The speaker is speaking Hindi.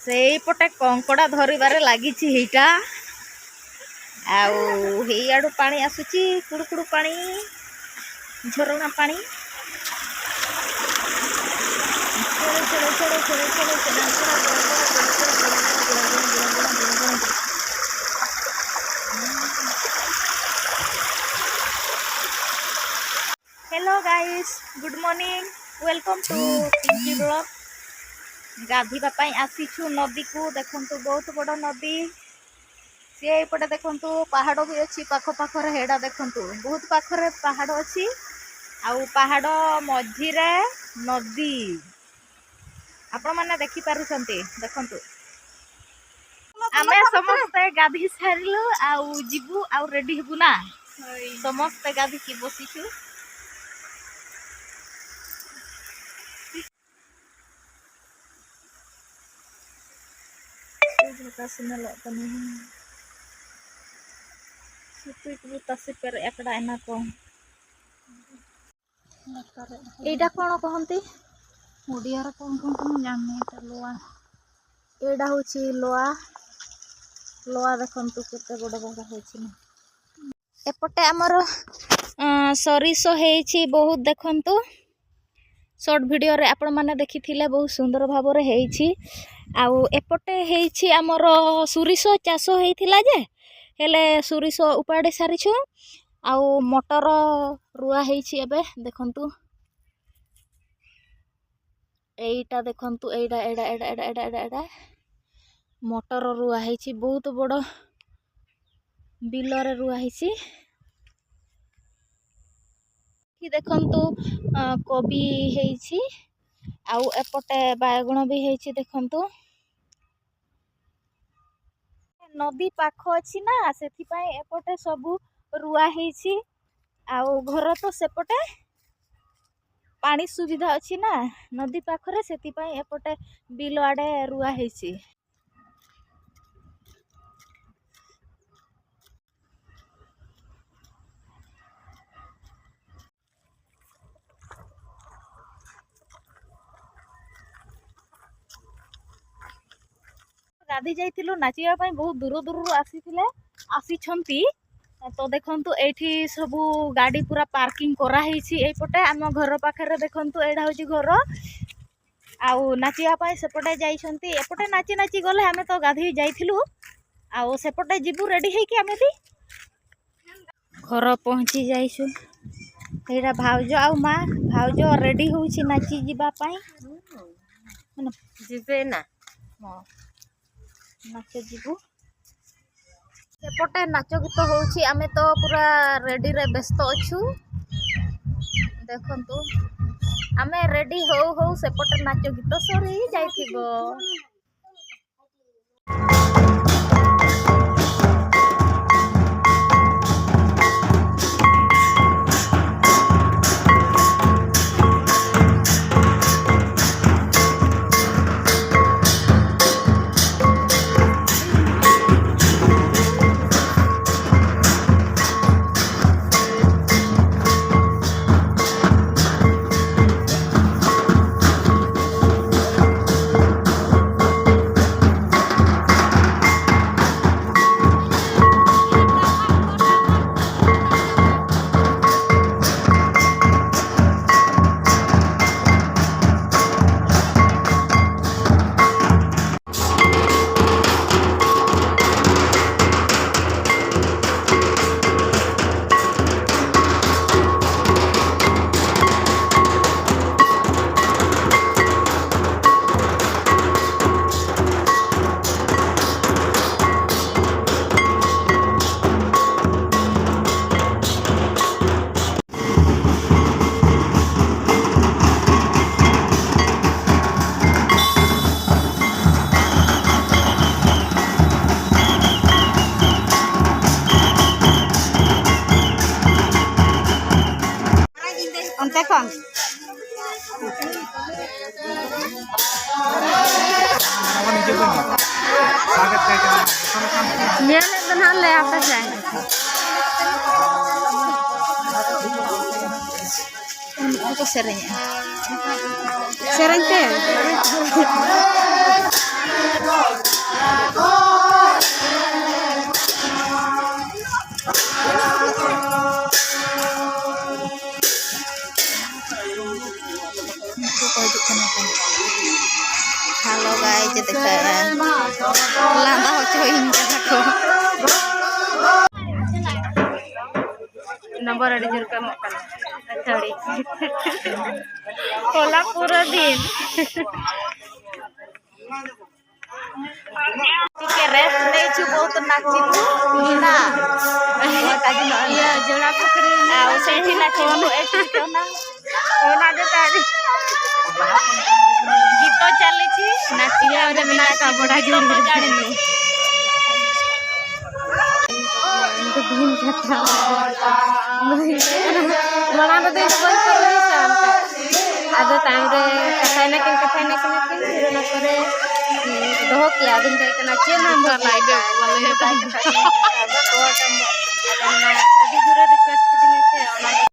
ସେଇପଟେ କଙ୍କଡ଼ା ଧରିବାରେ ଲାଗିଛି ହେଇଟା। ଆଉ ହେଇଆଡ଼ୁ ପାଣି ଆସୁଛି, କୁଡ଼ୁକୁଡ଼ୁ ପାଣି, ଝରଣା ପାଣି। Hello guys, good morning, welcome to Pinky blog. गाधीबा आसीछु नदी को। देखंतु बहुत बड़ नदी। सी एपटे देखंतु पहाड़ भी अच्छी पाख पाखरे। हेडा देखंतु बहुत पाखरे पहाड़ अच्छी। आउ पहाड़ मझिरे नदी आपण माने देखि पारुछंती। देखंतु आमे समस्त गाधी सारिलु आउ जिबु आउ रेडी हेबु ना। समस्त गाधी की बसिछु। एटा कौन कहती ओडिया कौन कहते जानी। लोआ एटा हूँ लोआ। लोआ देखु केते बड़ बड़ होछि। एपटे आमर सरिष है बहुत। देखंतु शॉर्ट वीडियो रे आपण माने देखिथिले बहुत सुंदर भाव रे हेछि। आउ एपटे हेछि आमर सुरिष चाष हेतिला जे हेले सुरिष उपाड़े सारिछु। आउ मटर रुआ हेछि एबे। देखंतु एटा देखंतु एडा एडा एडा एडा एडा एडा एडा मटर रुआ हेछि। बहुत बड़ बिल रे रुआ हेछि। देखंतु कोबी हेछि। आउ एपटे बायगण भी हेछि। देखंतु नदी पाख अछि ना, सेथि पय एपटे सब रुआ हेछि। आउ घर तो सेपटे पानी सुविधा अछि ना नदी पाखरे, सेथि पय एपटे बिल आडे रुआ हेछि। गाधी जाइथिलु नाचिया पय बहुत दूर दूर आसीछंती। तो देखंतु एठी सब गाड़ी पूरा पार्किंग करा हेछि। एपटे आम घर पाखरे देखंतु एडा होछि घर। आउ नाचिया पय सेपटे जाइछंती। एपटे नाची नाची गले हमें तो गाधी जाइथिलु। आउ सेपटे जिबु रेडी हेकि हमें भी घर पहुंची जाइछु। एडा भाउजो आउ मां। भाउजो रेडी होछि नाची जिबा पय। जिबे ना नाच जीवु। सेपटे नाच गीत होछि। आमे तो पूरा रेडी रे व्यस्त अछु। देखंतु आमे रेडी हो हो सेपटे नाच गीत सरी जाइथिबो। देखं ये बना ले आप को serenya serente Halo guys, jadi saya lantah cobain aku. Nomor ada juga makan. Sorry. Kolak pura din. Tiket rest नहीं चुप तो नाची ना iya जोड़ा पकड़े उसे ही नाची तो ऐसे क्यों ना दे तारी गीत चली छी नाचिया और बिना का बड़ा जोड़ जाने नु तो दिन कथा लड़ा तो दिन बंद कर रही शांत आधा टाइम रे कथा ना किन फिर ना करे दोह किया दिन के कना चे नंबर लाइक वाले टाइम अभी दूर रिक्वेस्ट दिन से